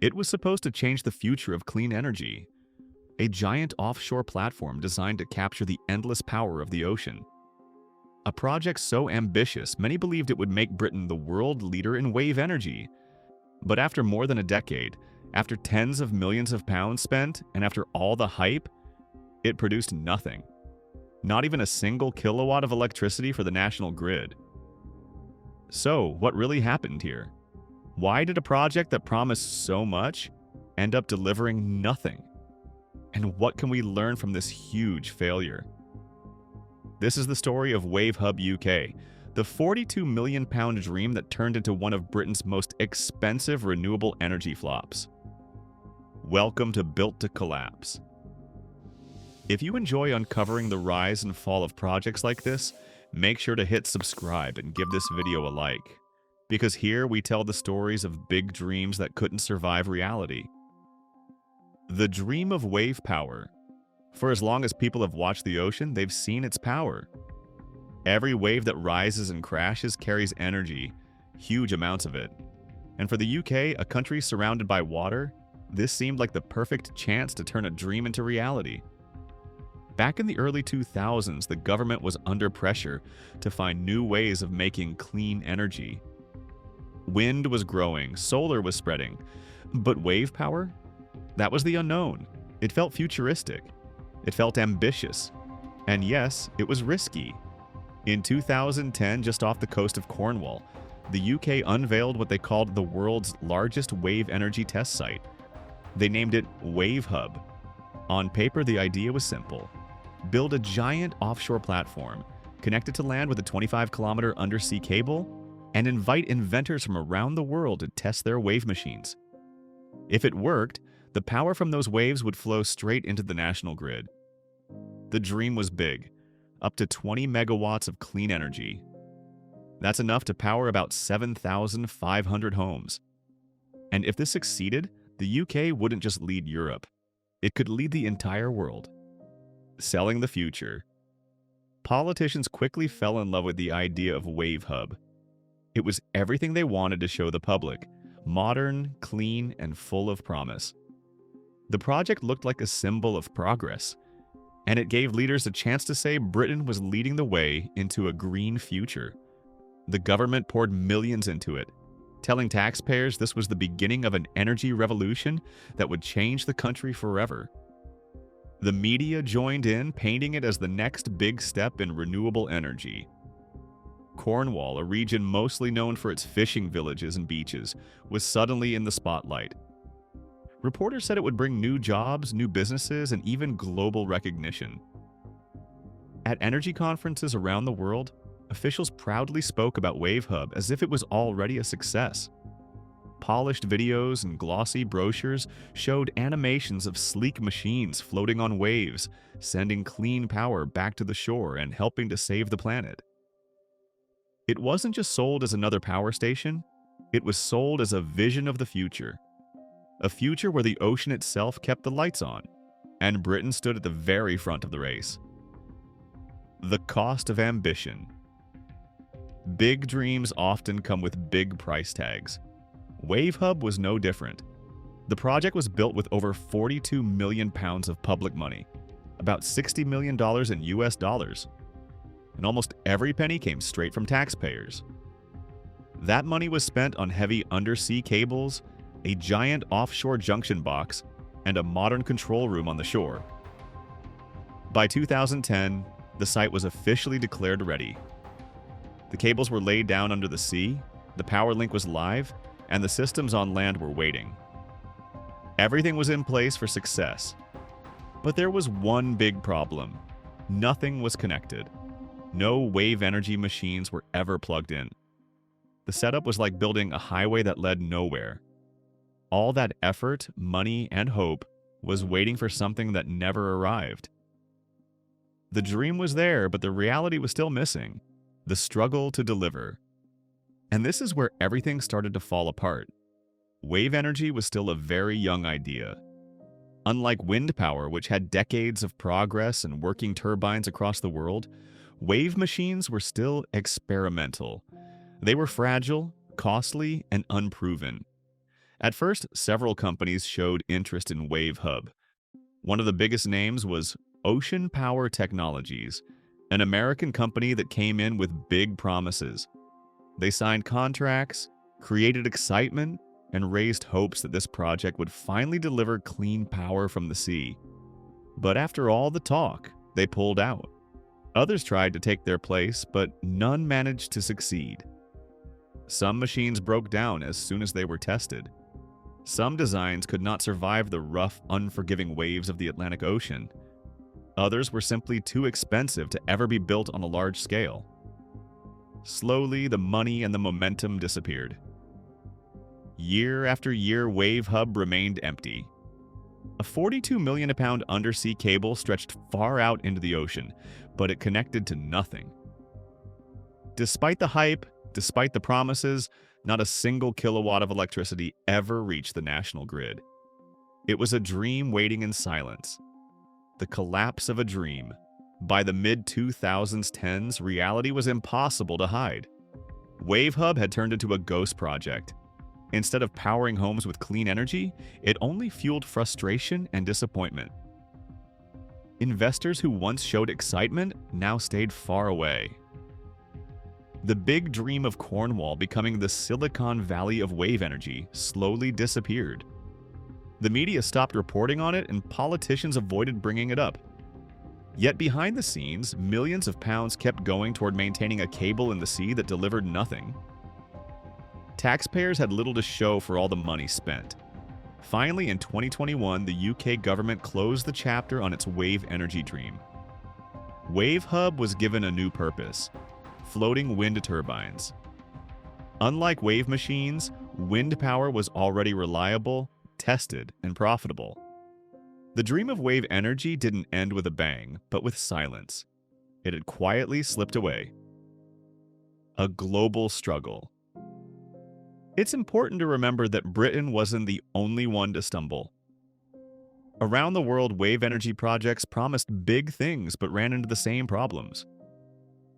It was supposed to change the future of clean energy, a giant offshore platform designed to capture the endless power of the ocean. A project so ambitious, many believed it would make Britain the world leader in wave energy. But after more than a decade, after tens of millions of pounds spent, and after all the hype, it produced nothing. Not even a single kilowatt of electricity for the national grid. So, what really happened here? Why did a project that promised so much end up delivering nothing? And what can we learn from this huge failure? This is the story of WaveHub UK, the £42 million dream that turned into one of Britain's most expensive renewable energy flops. Welcome to Built to Collapse. If you enjoy uncovering the rise and fall of projects like this, make sure to hit subscribe and give this video a like, because here we tell the stories of big dreams that couldn't survive reality. The dream of wave power. For as long as people have watched the ocean, they've seen its power. Every wave that rises and crashes carries energy, huge amounts of it. And for the UK, a country surrounded by water, this seemed like the perfect chance to turn a dream into reality. Back in the early 2000s, the government was under pressure to find new ways of making clean energy. Wind was growing, solar was spreading, but wave power? That was the unknown. It felt futuristic. It felt ambitious. And yes, it was risky. In 2010, just off the coast of Cornwall, the UK unveiled what they called the world's largest wave energy test site. They named it WaveHub. On paper, the idea was simple. Build a giant offshore platform, connect it to land with a 25-kilometer undersea cable, and invite inventors from around the world to test their wave machines. If it worked, the power from those waves would flow straight into the national grid. The dream was big, up to 20 megawatts of clean energy. That's enough to power about 7,500 homes. And if this succeeded, the UK wouldn't just lead Europe. It could lead the entire world. Selling the future. Politicians quickly fell in love with the idea of WaveHub. It was everything they wanted to show the public: modern, clean, and full of promise. The project looked like a symbol of progress, and it gave leaders a chance to say Britain was leading the way into a green future. The government poured millions into it, telling taxpayers this was the beginning of an energy revolution that would change the country forever. The media joined in, painting it as the next big step in renewable energy. Cornwall, a region mostly known for its fishing villages and beaches, was suddenly in the spotlight. Reporters said it would bring new jobs, new businesses, and even global recognition. At energy conferences around the world, officials proudly spoke about WaveHub as if it was already a success. Polished videos and glossy brochures showed animations of sleek machines floating on waves, sending clean power back to the shore and helping to save the planet. It wasn't just sold as another power station, it was sold as a vision of the future. A future where the ocean itself kept the lights on, and Britain stood at the very front of the race. The cost of ambition. Big dreams often come with big price tags. WaveHub was no different. The project was built with over £42 million of public money, about $60 million in US dollars, and almost every penny came straight from taxpayers. That money was spent on heavy undersea cables, a giant offshore junction box, and a modern control room on the shore. By 2010, the site was officially declared ready. The cables were laid down under the sea, the power link was live, and the systems on land were waiting. Everything was in place for success. But there was one big problem. Nothing was connected. No wave energy machines were ever plugged in. The setup was like building a highway that led nowhere. All that effort, money, and hope was waiting for something that never arrived. The dream was there, but the reality was still missing. The struggle to deliver. And this is where everything started to fall apart. Wave energy was still a very young idea. Unlike wind power, which had decades of progress and working turbines across the world, wave machines were still experimental. They were fragile, costly, and unproven. At first, several companies showed interest in WaveHub. One of the biggest names was Ocean Power Technologies, an American company that came in with big promises. They signed contracts, created excitement, and raised hopes that this project would finally deliver clean power from the sea. But after all the talk, they pulled out. Others tried to take their place, but none managed to succeed. Some machines broke down as soon as they were tested. Some designs could not survive the rough, unforgiving waves of the Atlantic Ocean. Others were simply too expensive to ever be built on a large scale. Slowly, the money and the momentum disappeared. Year after year, WaveHub remained empty. A 42 million pound undersea cable stretched far out into the ocean, but it connected to nothing. Despite the hype, despite the promises, not a single kilowatt of electricity ever reached the national grid. It was a dream waiting in silence. The collapse of a dream. By the mid-2010s, reality was impossible to hide. WaveHub had turned into a ghost project. Instead of powering homes with clean energy, it only fueled frustration and disappointment. Investors who once showed excitement now stayed far away. The big dream of Cornwall becoming the Silicon Valley of wave energy slowly disappeared. The media stopped reporting on it and politicians avoided bringing it up. Yet behind the scenes, millions of pounds kept going toward maintaining a cable in the sea that delivered nothing. Taxpayers had little to show for all the money spent. Finally, in 2021, the UK government closed the chapter on its wave energy dream. WaveHub was given a new purpose: floating wind turbines. Unlike wave machines, wind power was already reliable, tested, and profitable. The dream of wave energy didn't end with a bang, but with silence. It had quietly slipped away. A global struggle. It's important to remember that Britain wasn't the only one to stumble. Around the world, wave energy projects promised big things but ran into the same problems.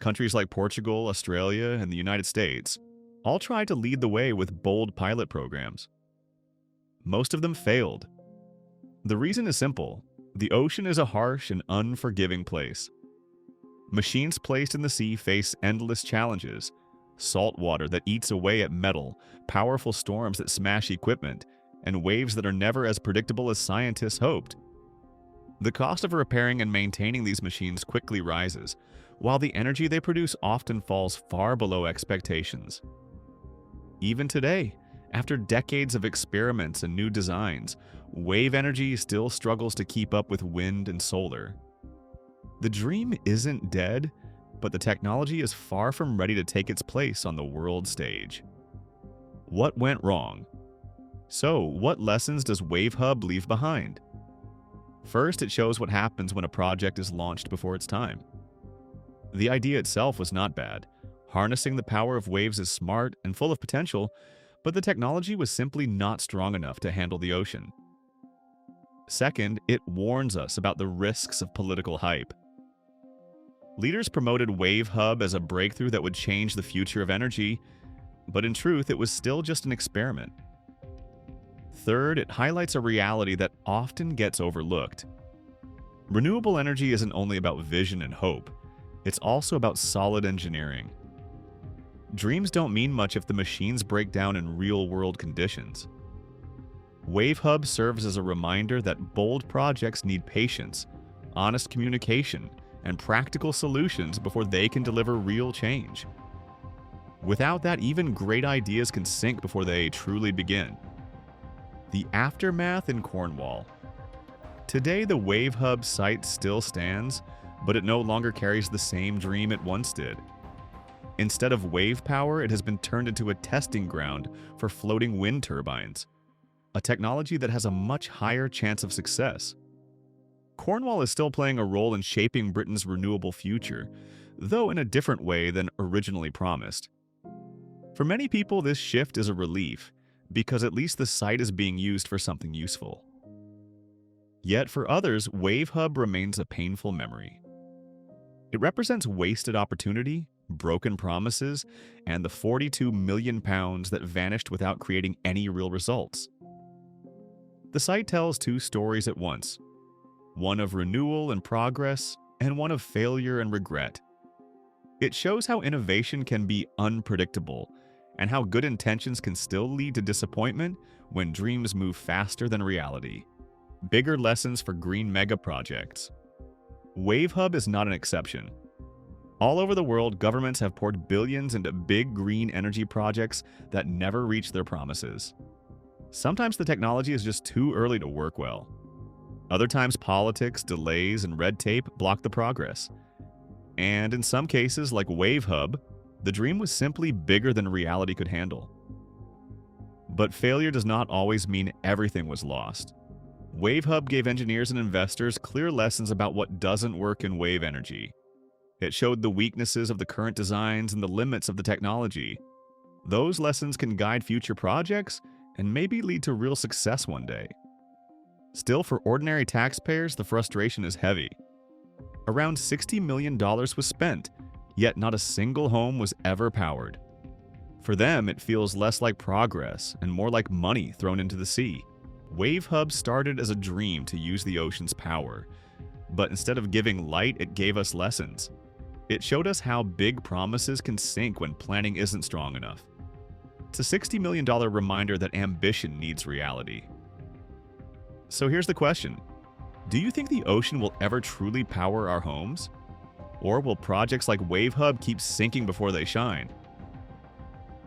Countries like Portugal, Australia, and the United States all tried to lead the way with bold pilot programs. Most of them failed. The reason is simple: the ocean is a harsh and unforgiving place. Machines placed in the sea face endless challenges: salt water that eats away at metal, powerful storms that smash equipment, and waves that are never as predictable as scientists hoped. The cost of repairing and maintaining these machines quickly rises, while the energy they produce often falls far below expectations. Even today, after decades of experiments and new designs, wave energy still struggles to keep up with wind and solar. The dream isn't dead, but the technology is far from ready to take its place on the world stage. What went wrong? So, what lessons does WaveHub leave behind? First, it shows what happens when a project is launched before its time. The idea itself was not bad. Harnessing the power of waves is smart and full of potential, but the technology was simply not strong enough to handle the ocean. Second, it warns us about the risks of political hype. Leaders promoted WaveHub as a breakthrough that would change the future of energy, but in truth, it was still just an experiment. Third, it highlights a reality that often gets overlooked. Renewable energy isn't only about vision and hope, it's also about solid engineering. Dreams don't mean much if the machines break down in real-world conditions. WaveHub serves as a reminder that bold projects need patience, honest communication, and practical solutions before they can deliver real change. Without that, even great ideas can sink before they truly begin. The aftermath in Cornwall. Today, the WaveHub site still stands, but it no longer carries the same dream it once did. Instead of wave power, it has been turned into a testing ground for floating wind turbines, a technology that has a much higher chance of success. Cornwall is still playing a role in shaping Britain's renewable future, though in a different way than originally promised. For many people, this shift is a relief, because at least the site is being used for something useful. Yet for others, WaveHub remains a painful memory. It represents wasted opportunity, broken promises, and the 42 million pounds that vanished without creating any real results. The site tells two stories at once, one of renewal and progress, and one of failure and regret. It shows how innovation can be unpredictable, and how good intentions can still lead to disappointment when dreams move faster than reality. Bigger lessons for green megaprojects. WaveHub is not an exception. All over the world, governments have poured billions into big green energy projects that never reach their promises. Sometimes the technology is just too early to work well. Other times, politics, delays, and red tape block the progress. And in some cases, like WaveHub, the dream was simply bigger than reality could handle. But failure does not always mean everything was lost. WaveHub gave engineers and investors clear lessons about what doesn't work in wave energy. It showed the weaknesses of the current designs and the limits of the technology. Those lessons can guide future projects and maybe lead to real success one day. Still, for ordinary taxpayers, the frustration is heavy. Around $60 million was spent, yet not a single home was ever powered. For them, it feels less like progress and more like money thrown into the sea. WaveHub started as a dream to use the ocean's power, but instead of giving light, it gave us lessons. It showed us how big promises can sink when planning isn't strong enough. It's a $60 million reminder that ambition needs reality. So here's the question. Do you think the ocean will ever truly power our homes? Or will projects like WaveHub keep sinking before they shine?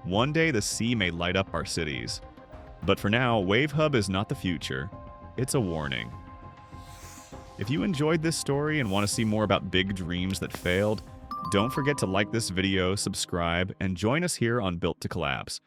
One day the sea may light up our cities. But for now, WaveHub is not the future. It's a warning. If you enjoyed this story and want to see more about big dreams that failed, don't forget to like this video, subscribe, and join us here on Built to Collapse.